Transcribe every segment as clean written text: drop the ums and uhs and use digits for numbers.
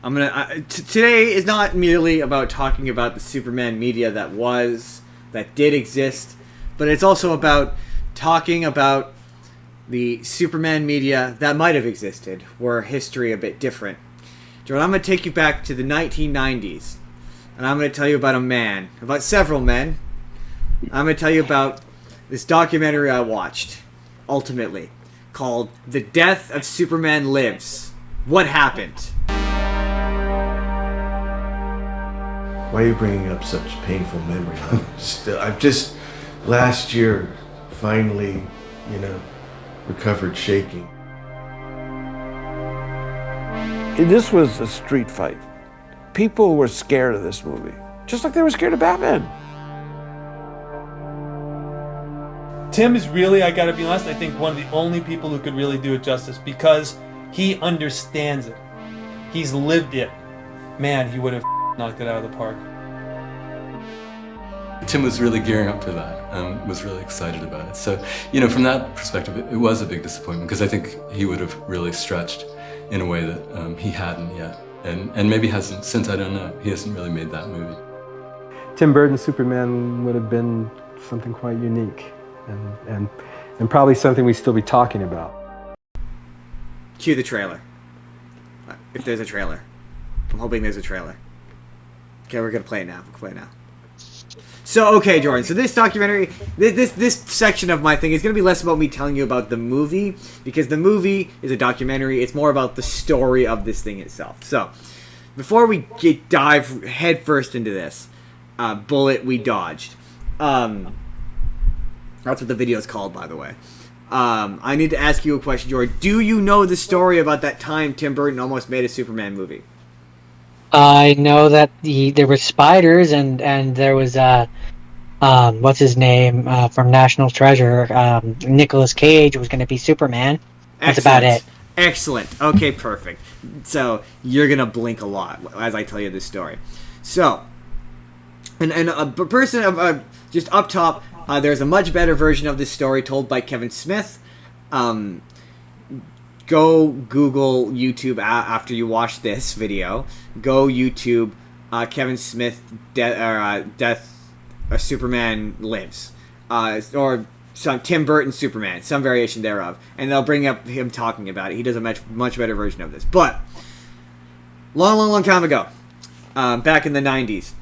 Today is not merely about talking about the Superman media that did exist, but it's also about talking about the Superman media that might have existed, were history a bit different. Jordan, I'm going to take you back to the 1990s, and I'm going to tell you about several men. I'm going to tell you about this documentary I watched, ultimately, called The Death of Superman Lives. What happened? Why are you bringing up such painful memories? I've just, last year, finally, recovered shaking. This was a street fight. People were scared of this movie, just like they were scared of Batman. Tim is really, I gotta be honest, I think one of the only people who could really do it justice because he understands it. He's lived it. Man, he would have knocked it out of the park. Tim was really gearing up for that, was really excited about it. So, from that perspective, it was a big disappointment because I think he would have really stretched in a way that he hadn't yet. And maybe hasn't, since I don't know, he hasn't really made that movie. Tim Burton's Superman would have been something quite unique and probably something we'd still be talking about. Cue the trailer. If there's a trailer. I'm hoping there's a trailer. Okay, we're going to play it now. So, okay, Jordan. So this documentary, this section of my thing is going to be less about me telling you about the movie, because the movie is a documentary. It's more about the story of this thing itself. So, before we dive headfirst into this, bullet we dodged. That's what the video is called, by the way. I need to ask you a question, Jordan. Do you know the story about that time Tim Burton almost made a Superman movie? I know that there were spiders and there was what's his name from National Treasure, Nicolas Cage was going to be Superman. That's about it. Excellent. Okay, perfect. So you're gonna blink a lot as I tell you this story. So, and a person just up top, there's a much better version of this story told by Kevin Smith. Go Google YouTube after you watch this video. Go YouTube Kevin Smith Death Superman Lives, or some Tim Burton Superman, some variation thereof, and they'll bring up him talking about it. He does a much better version of this. But long time ago, back in the 90s,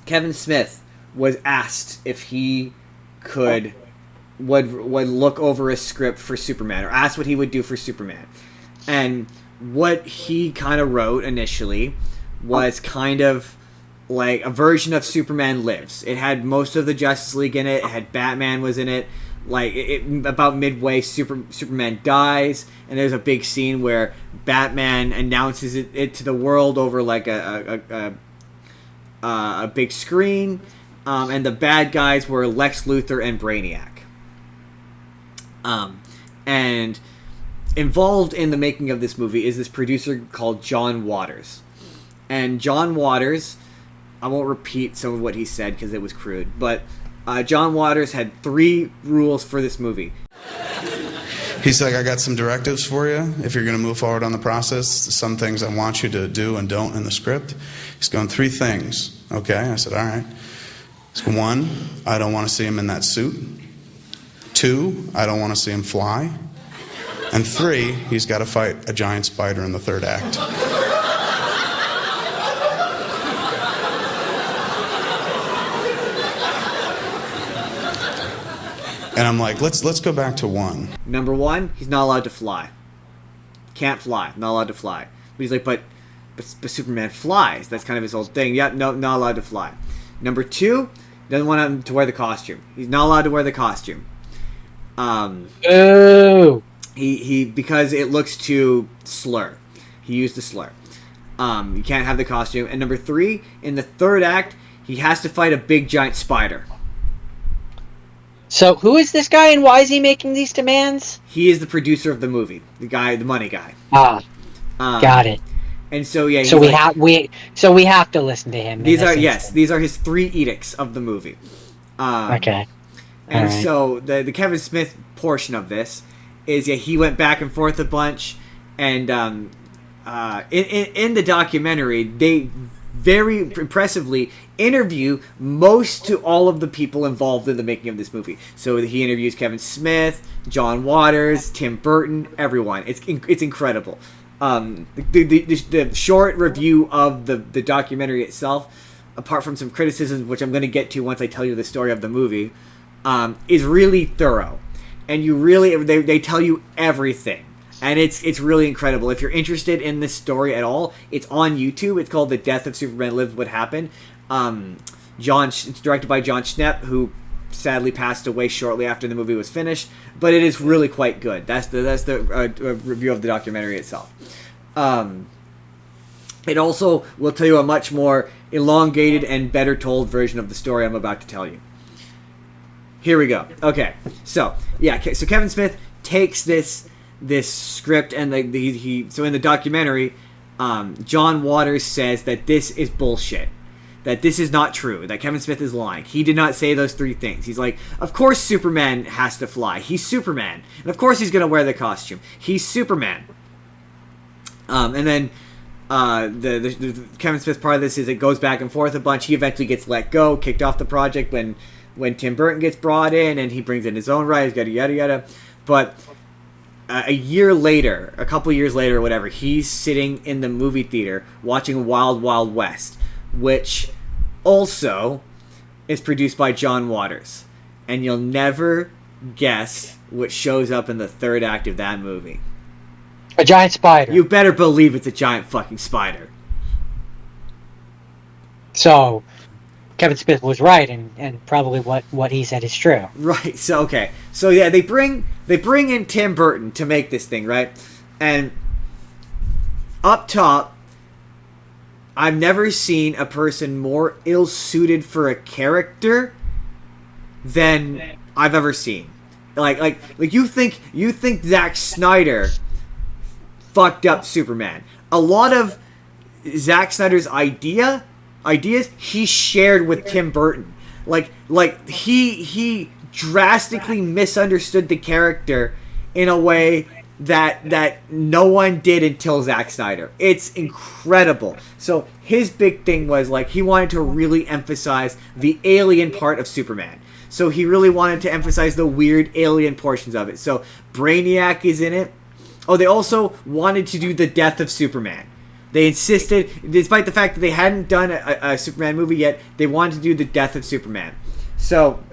Kevin Smith was asked if he would look over a script for Superman, or asked what he would do for Superman. And what he kind of wrote initially was kind of like a version of Superman Lives. It had most of the Justice League in it. It had Batman was in it. Like, about midway, Superman dies, and there's a big scene where Batman announces it to the world over like a big screen, and the bad guys were Lex Luthor and Brainiac. And involved in the making of this movie is this producer called Jon Waters. And Jon Waters, I won't repeat some of what he said because it was crude, but Jon Waters had 3 rules for this movie. He's like, I got some directives for you if you're going to move forward on the process. Some things I want you to do and don't in the script. He's going, 3 things. Okay, I said, all right. He's going, 1, I don't want to see him in that suit. 2, I don't want to see him fly. And 3, he's got to fight a giant spider in the 3rd act. And I'm like, let's go back to 1. Number 1, he's not allowed to fly. Can't fly. Not allowed to fly. But he's like, but Superman flies. That's kind of his whole thing. Yeah, no, not allowed to fly. Number 2, doesn't want him to wear the costume. He's not allowed to wear the costume. He because it looks too slur. He used a slur. You can't have the costume. And number 3, in the 3rd act, he has to fight a big giant spider. So who is this guy and why is he making these demands? He is the producer of the movie. The money guy. Got it. And so yeah. So we have to listen to him. These are his 3 edicts of the movie. Okay. And so the Kevin Smith portion of this is he went back and forth a bunch, and in the documentary, they very impressively interview most to all of the people involved in the making of this movie. So he interviews Kevin Smith, John Waters, Tim Burton, everyone. It's incredible. The short review of the documentary itself, apart from some criticisms, which I'm going to get to once I tell you the story of the movie, is really thorough. And you really, they tell you everything. And it's really incredible. If you're interested in this story at all, it's on YouTube. It's called The Death of Superman Lives What Happened. It's directed by Jon Schnepp, who sadly passed away shortly after the movie was finished. But it is really quite good. That's the review of the documentary itself. It also will tell you a much more elongated and better told version of the story I'm about to tell you. Here we go. Okay, so Kevin Smith takes this script and so in the documentary, John Waters says that this is bullshit, that this is not true, that Kevin Smith is lying. He did not say those three things. He's like, of course Superman has to fly. He's Superman, and of course he's gonna wear the costume. He's Superman. And then the Kevin Smith part of this is it goes back and forth a bunch. He eventually gets let go, kicked off the project when Tim Burton gets brought in, and he brings in his own writers, yada yada yada. But a couple years later, whatever, he's sitting in the movie theater watching Wild Wild West, which also is produced by John Waters. And you'll never guess what shows up in the third act of that movie. A giant spider. You better believe it's a giant fucking spider. So, Kevin Smith was right, and probably what he said is true. Right. So okay. So yeah, they bring in Tim Burton to make this thing, right? And up top, I've never seen a person more ill-suited for a character than I've ever seen. Like you think Zack Snyder fucked up Superman. A lot of Zack Snyder's ideas he shared with Tim Burton. Like he drastically misunderstood the character in a way that no one did until Zack Snyder. It's incredible. So his big thing was like he wanted to really emphasize the alien part of Superman. So he really wanted to emphasize the weird alien portions of it. So Brainiac is in it. Oh, they also wanted to do the death of Superman. They insisted, despite the fact that they hadn't done a Superman movie yet, they wanted to do the death of Superman. So,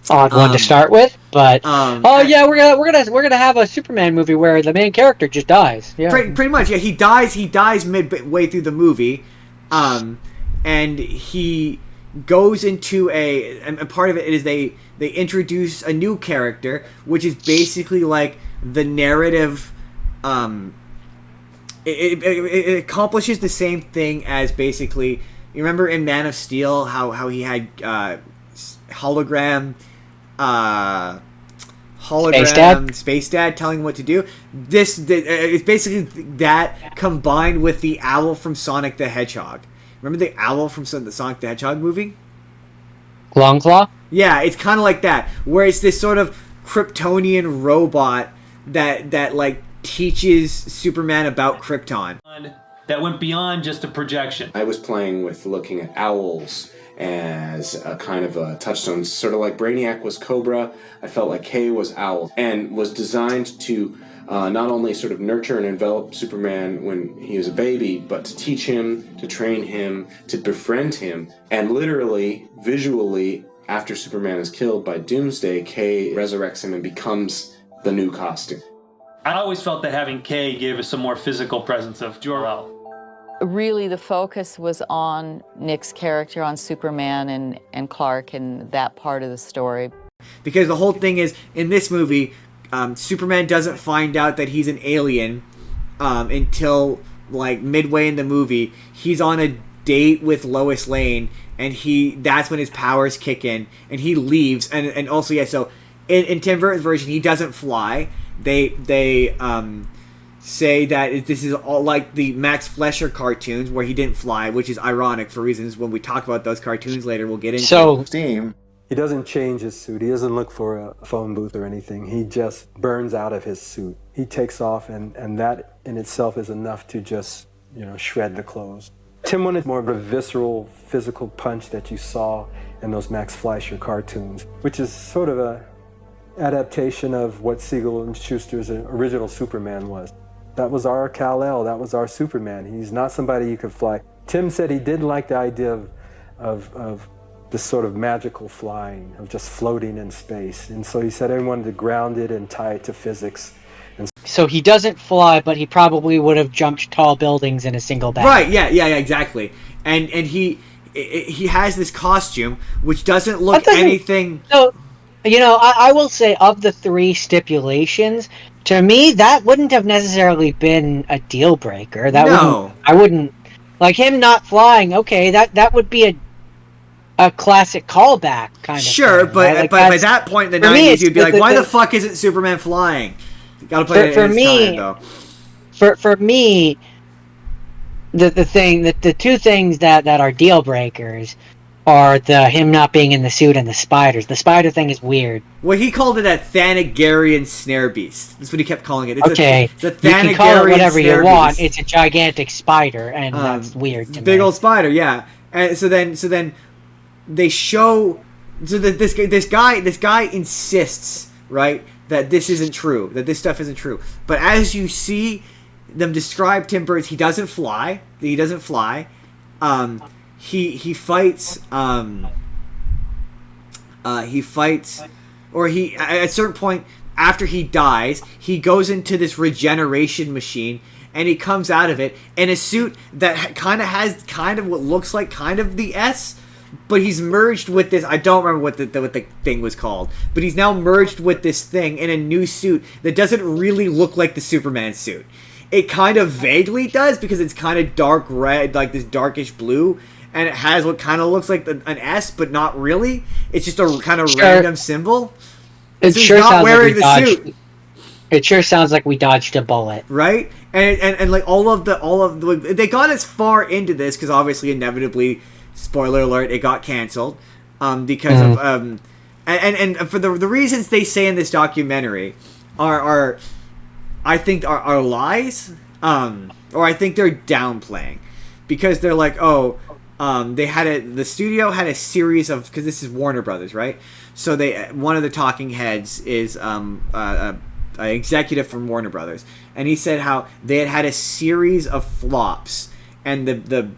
odd one to start with, but we're gonna have a Superman movie where the main character just dies. Yeah, pretty much. Yeah, he dies midway through the movie, and he goes into and part of it is they introduce a new character, which is basically like the narrative. It accomplishes the same thing as basically, you remember in Man of Steel how he had hologram Space Dad telling him what to do. It's basically that combined with the owl from Sonic the Hedgehog. Remember the owl from the Sonic the Hedgehog movie? Longclaw? Yeah, it's kind of like that, where it's this sort of Kryptonian robot that like teaches Superman about Krypton. That went beyond just a projection. I was playing with looking at owls as a kind of a touchstone, sort of like Brainiac was Cobra. I felt like K was Owl, and was designed to not only sort of nurture and envelop Superman when he was a baby, but to teach him, to train him, to befriend him. And literally, visually, after Superman is killed by Doomsday, K resurrects him and becomes the new costume. I always felt that having K gave us some more physical presence of Jor-El. Really, the focus was on Nick's character, on Superman and Clark, and that part of the story. Because the whole thing is, in this movie, Superman doesn't find out that he's an alien until like midway in the movie. He's on a date with Lois Lane, and that's when his powers kick in, and he leaves. And also, yeah, so in Tim Burton's version, he doesn't fly. They say that this is all like the Max Fleischer cartoons where he didn't fly, which is ironic for reasons when we talk about those cartoons later we'll get into. So Steam He doesn't change his suit. He doesn't look for a phone booth or anything. He just burns out of his suit. He takes off, and that in itself is enough to just, shred the clothes. Tim wanted more of a visceral, physical punch that you saw in those Max Fleischer cartoons, which is sort of a adaptation of what Siegel and Schuster's original Superman was. That was our Kal-El, that was our Superman. He's not somebody you could fly. Tim said he didn't like the idea of this sort of magical flying, of just floating in space. And so he said he wanted to ground it and tie it to physics. So he doesn't fly, but he probably would have jumped tall buildings in a single bound. Right, yeah, exactly. And he has this costume, which doesn't look anything... So, I will say, of the 3 stipulations, to me, that wouldn't have necessarily been a deal breaker. I wouldn't... Like, him not flying, okay, that would be a classic callback kind of Sure, thing, but, right? but by that point in the 90s, you'd be like, why the fuck isn't Superman flying? You gotta play it in his time, though. For me, the 2 things that are deal breakers are him not being in the suit and the spiders. The spider thing is weird. Well, he called it a Thanagarian snare beast. That's what he kept calling it. It's a you can call it whatever you want. It's a gigantic spider, and that's weird to me. Big old spider, yeah. And so then they show this guy insists, right, that this isn't true, that this stuff isn't true. But as you see them describe Tim Burton, he doesn't fly. He fights. Or at a certain point after he dies, he goes into this regeneration machine, and he comes out of it in a suit that has what looks like the S, but he's merged with this. I don't remember what the thing was called, but he's now merged with this thing in a new suit that doesn't really look like the Superman suit. It kind of vaguely does, because it's kind of dark red, like this darkish blue. And it has what kind of looks like an S, but not really. It's just a kind of random symbol. It sure sounds like we dodged. It sure sounds like we dodged a bullet, right? And like all of the they got as far into this because obviously, inevitably, spoiler alert, it got canceled because of and for the reasons they say in this documentary are I think are lies, or I think they're downplaying, because they're like, the studio had a series of, because this is Warner Brothers, right? So one of the talking heads is an executive from Warner Brothers, and he said how they had a series of flops, and the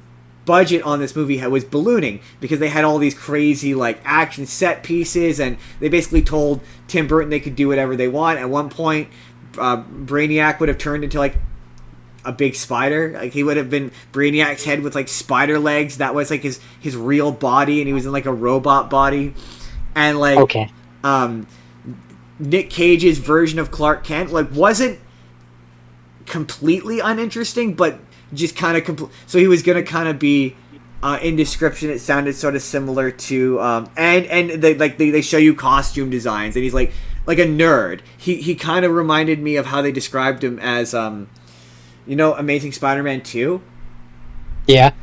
budget on this movie was ballooning because they had all these crazy like action set pieces, and they basically told Tim Burton they could do whatever they want. At one point, Brainiac would have turned into like a big spider. Like, he would have been Brainiac's head with like spider legs. That was like his real body, and he was in like a robot body. And like Nic Cage's version of Clark Kent like wasn't completely uninteresting, but just kind of so he was gonna kind of be in description, it sounded sort of similar to and they show you costume designs, and he's like a nerd. He kind of reminded me of how they described him as Amazing Spider-Man 2. Yeah.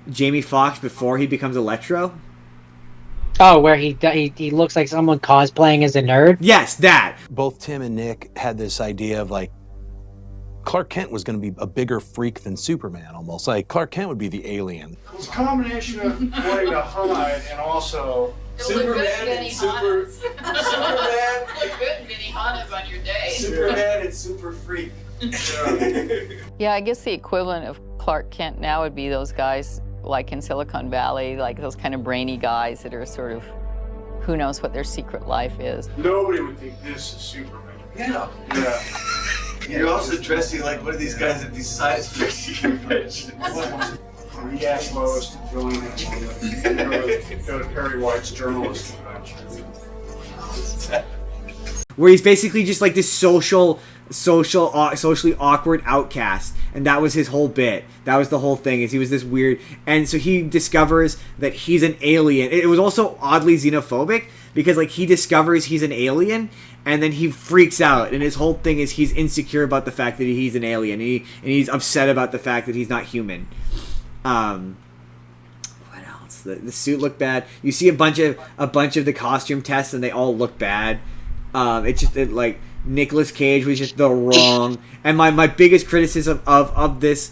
Jamie Foxx before he becomes Electro. Oh, where he looks like someone cosplaying as a nerd? Yes, that. Both Tim and Nick had this idea of like Clark Kent was going to be a bigger freak than Superman, almost. Like Clark Kent would be the alien. It's a combination of wanting to hide and also Superman and Superman. Look good in Benihana's on your day. Superman and Super Freak. Yeah, I guess the equivalent of Clark Kent now would be those guys like in Silicon Valley, like those kind of brainy guys that are sort of, who knows what their secret life is. Nobody would think this is Superman. Yeah. Yeah. You're also dressing like one of these guys at these science fiction conventions. He asked Lois to join him and go to Perry White's journalist convention. Where he's basically just like this socially awkward outcast, and that was his whole bit. That was the whole thing, is he was this weird, and so he discovers that he's an alien. It was also oddly xenophobic, because like he discovers he's an alien, and then he freaks out, and his whole thing is he's insecure about the fact that he's an alien, and he's upset about the fact that he's not human. What else? else. The suit looked bad. You see a bunch of the costume tests, and they all look bad. Like Nicolas Cage was just the wrong. And my biggest criticism of this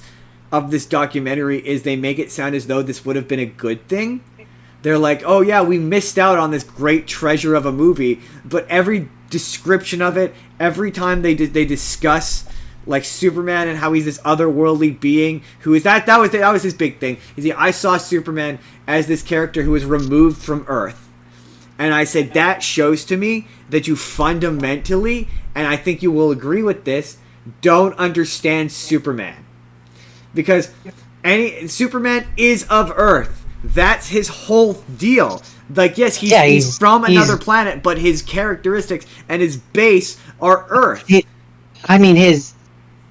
documentary is they make it sound as though this would have been a good thing. They're like, oh yeah, we missed out on this great treasure of a movie, but every description of it, every time they discuss like Superman and how he's this otherworldly being who is that was his big thing. I saw Superman as this character who was removed from Earth, and I said that shows to me that you fundamentally, and I think you will agree with this, don't understand Superman, because Superman is of Earth. That's his whole deal. Like, yes, he's from another planet, but his characteristics and his base are Earth.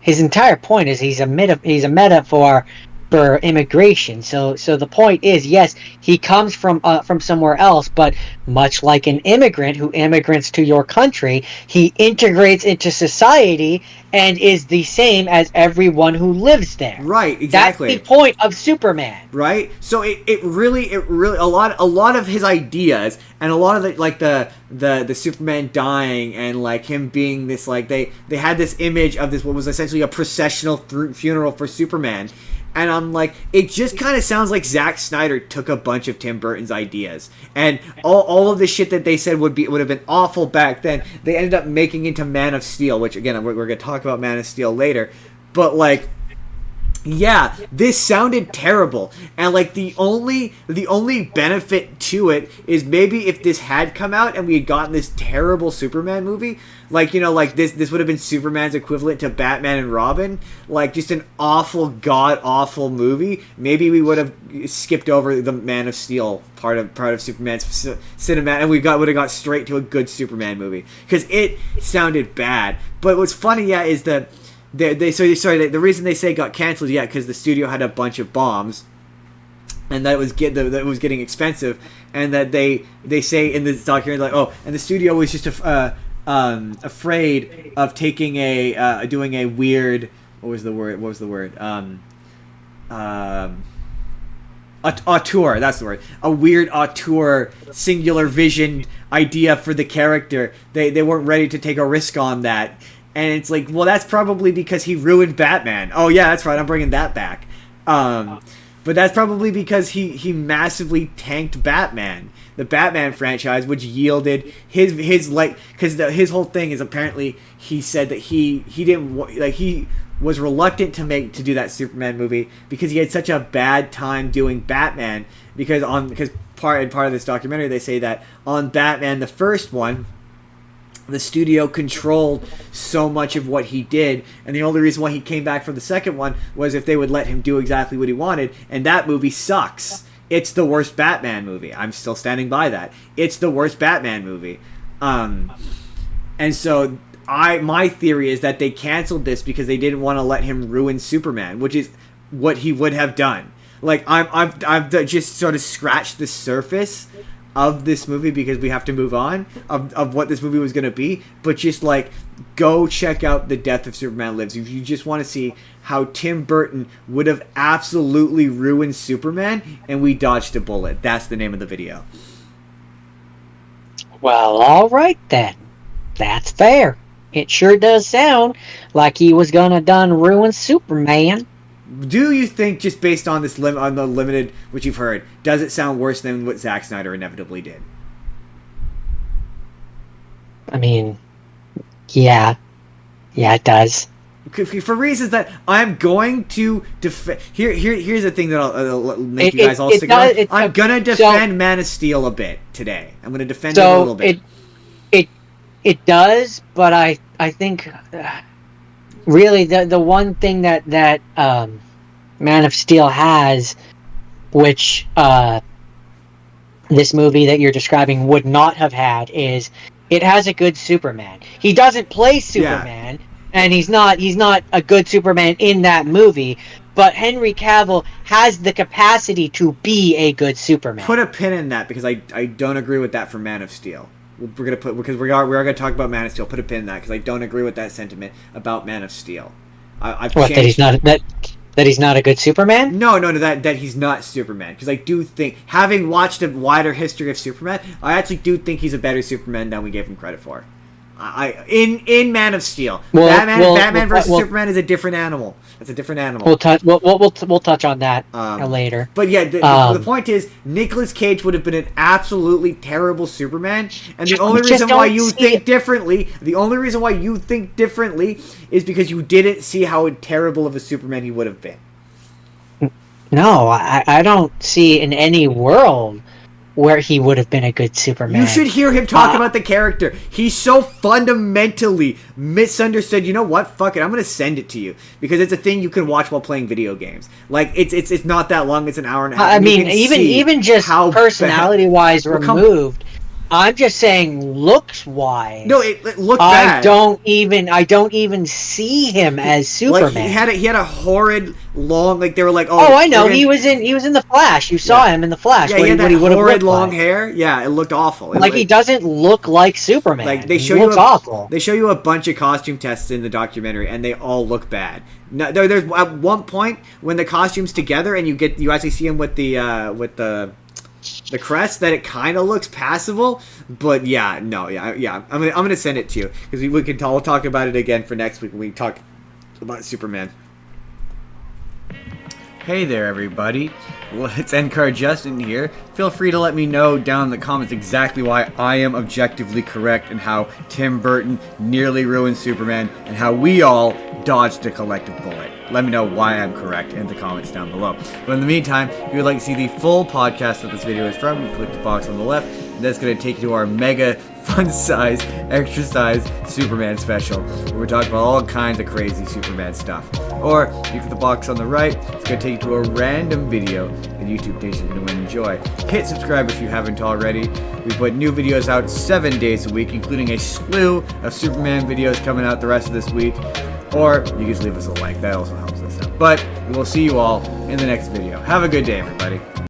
His entire point is he's a metaphor for immigration. So the point is, yes, he comes from somewhere else, but much like an immigrant who immigrants to your country, he integrates into society and is the same as everyone who lives there. Right, exactly. That's the point of Superman. Right? So it really a lot of his ideas and a lot of the Superman dying and like him being this, like they had this image of this what was essentially a processional funeral for Superman. And I'm like, it just kind of sounds like Zack Snyder took a bunch of Tim Burton's ideas, and all of the shit that they said would have been awful back then, they ended up making into Man of Steel, which again we're going to talk about Man of Steel later. But like, yeah, this sounded terrible, and like the only benefit to it is maybe if this had come out and we had gotten this terrible Superman movie, like, you know, like this would have been Superman's equivalent to Batman and Robin, like just an awful, god awful movie. Maybe we would have skipped over the Man of Steel part of Superman's cinema, and would have got straight to a good Superman movie because it sounded bad. But what's funny, is that the reason they say it got canceled, because the studio had a bunch of bombs, and that was getting expensive, and that they say in this documentary, like, and the studio was just afraid of taking doing a weird, auteur, that's the word, a weird auteur singular vision idea for the character. They weren't ready to take a risk on that. And it's like, well, that's probably because he ruined Batman. Oh yeah, that's right, I'm bringing that back. But that's probably because he massively tanked Batman, the Batman franchise, which yielded his like, because his whole thing is apparently he said that he didn't like, he was reluctant to do that Superman movie because he had such a bad time doing Batman, because part of this documentary they say that on Batman the first one, the studio controlled so much of what he did, and the only reason why he came back for the second one was if they would let him do exactly what he wanted, and that movie sucks. It's the worst Batman movie. I'm still standing by that. It's the worst Batman movie. And so my theory is that they canceled this because they didn't want to let him ruin Superman, which is what he would have done. Like, I've just sort of scratched the surface of this movie because we have to move on of what this movie was going to be, but just like, go check out The Death of Superman Lives if you just want to see how Tim Burton would have absolutely ruined Superman, and we dodged a bullet. That's the name of the video. Well, all right then, that's fair. It sure does sound like he was gonna done ruin Superman. Do you think, just based on this on the limited which you've heard, does it sound worse than what Zack Snyder inevitably did? I mean, yeah, it does. For reasons that I'm going to defend. Here's the thing that'll make you guys all stick around. I'm gonna defend Man of Steel a bit today. I'm gonna defend it a little bit. It does, but I think. Really, the one thing that Man of Steel has, which this movie that you're describing would not have had, is it has a good Superman. He doesn't play Superman, and he's not a good Superman in that movie. But Henry Cavill has the capacity to be a good Superman. Put a pin in that, because I don't agree with that for Man of Steel. We're gonna we are gonna talk about Man of Steel. Put a pin in that, because I don't agree with that sentiment about Man of Steel. I've changed. That That he's not a good Superman? No, that he's not Superman. Because I do think, having watched a wider history of Superman, I actually do think he's a better Superman than we gave him credit for. In Man of Steel, Batman versus Superman is a different animal. It's a different animal. We'll touch on that later. But yeah, the point is, Nicolas Cage would have been an absolutely terrible Superman, and the only reason why you think differently, is because you didn't see how terrible of a Superman he would have been. No, I don't see in any world where he would have been a good Superman. You should hear him talk about the character. He's so fundamentally misunderstood. You know what? Fuck it. I'm gonna send it to you because it's a thing you can watch while playing video games. Like it's not that long. It's an hour and a half. I mean, even just personality-wise removed. I'm just saying, looks-wise. No, it looked bad. I don't even see him as Superman. Like he had a horrid long. Like they were like, oh, I know. He was in the Flash. You saw him in the Flash. Yeah, he had that horrid long hair. Yeah, it looked awful. Like he doesn't look like Superman. Like they show you awful. They show you a bunch of costume tests in the documentary, and they all look bad. No, there's at one point when the costume's together, and you actually see him with the crest, that it kind of looks passable, but I'm gonna send it to you because we'll talk about it again for next week when we talk about Superman. Hey there, everybody. Let's Card Justin here. Feel free to let me know down in the comments exactly why I am objectively correct and how Tim Burton nearly ruined Superman and how we all dodged a collective bullet. Let me know why I'm correct in the comments down below. But in the meantime, if you would like to see the full podcast that this video is from, you click the box on the left, and that's going to take you to our mega fun-size, extra-size Superman special, where we're talking about all kinds of crazy Superman stuff. Or, you click the box on the right, it's going to take you to a random video that YouTube thinks you're going to enjoy. Hit subscribe if you haven't already. We put new videos out 7 days a week, including a slew of Superman videos coming out the rest of this week. Or, you can just leave us a like, that also helps us out. But, we'll see you all in the next video. Have a good day, everybody.